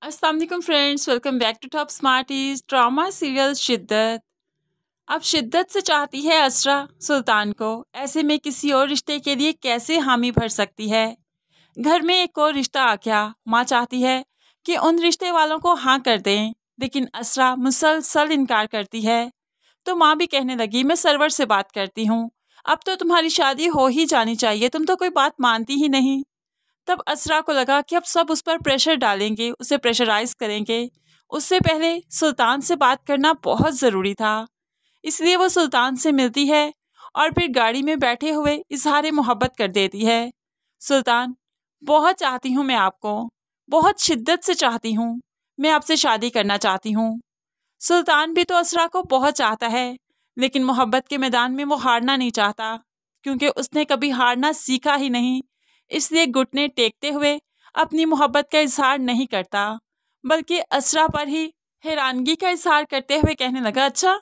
अस्सलाम वालेकुम friends, welcome back to Top Smarties. Drama serial Shiddat. अब शिद्दत से चाहती है असरा सुल्तान को, ऐसे में किसी और रिश्ते के लिए कैसे हामी भर सकती है। घर में एक और रिश्ता आ गया। माँ चाहती है कि उन रिश्ते वालों को हाँ कर दें, लेकिन असरा मुसलसल इनकार करती है। तो माँ भी कहने लगी, मैं सरवर से बात करती हूँ, अब तो तुम्हारी शादी हो ही जानी चाहिए, तुम तो कोई बात मानती ही नहीं। तब असरा को लगा कि अब सब उस पर प्रेशर डालेंगे, उसे प्रेशराइज करेंगे। उससे पहले सुल्तान से बात करना बहुत ज़रूरी था। इसलिए वो सुल्तान से मिलती है और फिर गाड़ी में बैठे हुए इजहार मोहब्बत कर देती है। सुल्तान, बहुत चाहती हूँ मैं आपको, बहुत शिद्दत से चाहती हूँ, मैं आपसे शादी करना चाहती हूँ। सुल्तान भी तो असरा को बहुत चाहता है, लेकिन मोहब्बत के मैदान में वो हारना नहीं चाहता, क्योंकि उसने कभी हारना सीखा ही नहीं। इसलिए घुटने टेकते हुए अपनी मोहब्बत का इजहार नहीं करता, बल्कि असरा पर ही हैरानगी का इजहार करते हुए कहने लगा, अच्छा,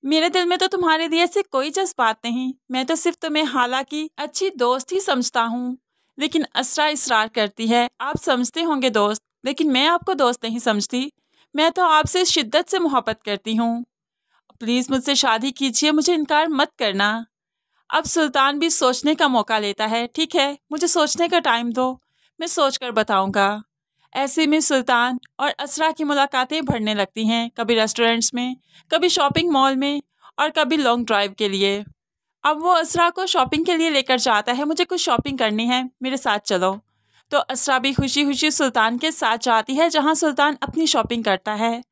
मेरे दिल में तो तुम्हारे लिए ऐसे कोई जज्बात नहीं, मैं तो सिर्फ तुम्हें हालांकि अच्छी दोस्त ही समझता हूँ। लेकिन असरा इसरार करती है, आप समझते होंगे दोस्त, लेकिन मैं आपको दोस्त नहीं समझती, मैं तो आपसे शिद्दत से मोहब्बत करती हूँ। प्लीज़ मुझसे शादी कीजिए, मुझे इनकार मत करना। अब सुल्तान भी सोचने का मौका लेता है, ठीक है, मुझे सोचने का टाइम दो, मैं सोच कर बताऊँगा। ऐसे में सुल्तान और असरा की मुलाकातें बढ़ने लगती हैं, कभी रेस्टोरेंट्स में, कभी शॉपिंग मॉल में, और कभी लॉन्ग ड्राइव के लिए। अब वो असरा को शॉपिंग के लिए लेकर जाता है, मुझे कुछ शॉपिंग करनी है, मेरे साथ चलो। तो असरा भी खुशी खुशी सुल्तान के साथ जाती है, जहाँ सुल्तान अपनी शॉपिंग करता है।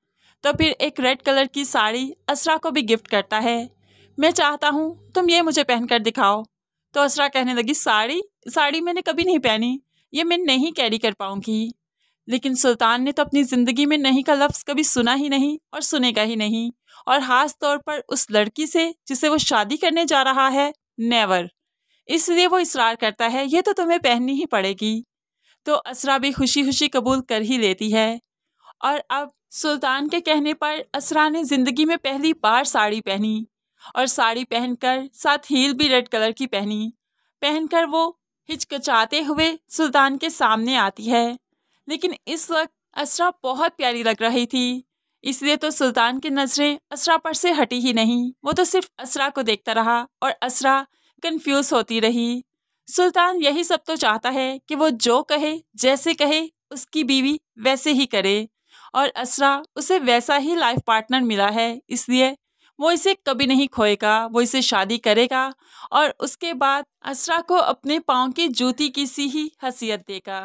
तो फिर एक रेड कलर की साड़ी असरा को भी गिफ्ट करता है। मैं चाहता हूँ तुम ये मुझे पहन कर दिखाओ। तो असरा कहने लगी, साड़ी साड़ी मैंने कभी नहीं पहनी, ये मैं नहीं कैरी कर पाऊंगी। लेकिन सुल्तान ने तो अपनी ज़िंदगी में नहीं का लफ्ज़ कभी सुना ही नहीं और सुनेगा ही नहीं, और ख़ास तौर पर उस लड़की से जिसे वो शादी करने जा रहा है, नेवर। इसलिए वो इसरार करता है, ये तो तुम्हें पहननी ही पड़ेगी। तो असरा भी खुशी खुशी कबूल कर ही लेती है। और अब सुल्तान के कहने पर असरा ने ज़िंदगी में पहली बार साड़ी पहनी, और साड़ी पहनकर साथ हील भी रेड कलर की पहनी। पहनकर वो हिचकिचाते हुए सुल्तान के सामने आती है, लेकिन इस वक्त असरा बहुत प्यारी लग रही थी, इसलिए तो सुल्तान की नज़रें असरा पर से हटी ही नहीं। वो तो सिर्फ असरा को देखता रहा और असरा कंफ्यूज होती रही। सुल्तान यही सब तो चाहता है कि वो जो कहे, जैसे कहे, उसकी बीवी वैसे ही करे, और असरा उसे वैसा ही लाइफ पार्टनर मिला है, इसलिए वो इसे कभी नहीं खोएगा, वो इसे शादी करेगा और उसके बाद असरा को अपने पाँव की जूती की सी ही हैसियत देगा।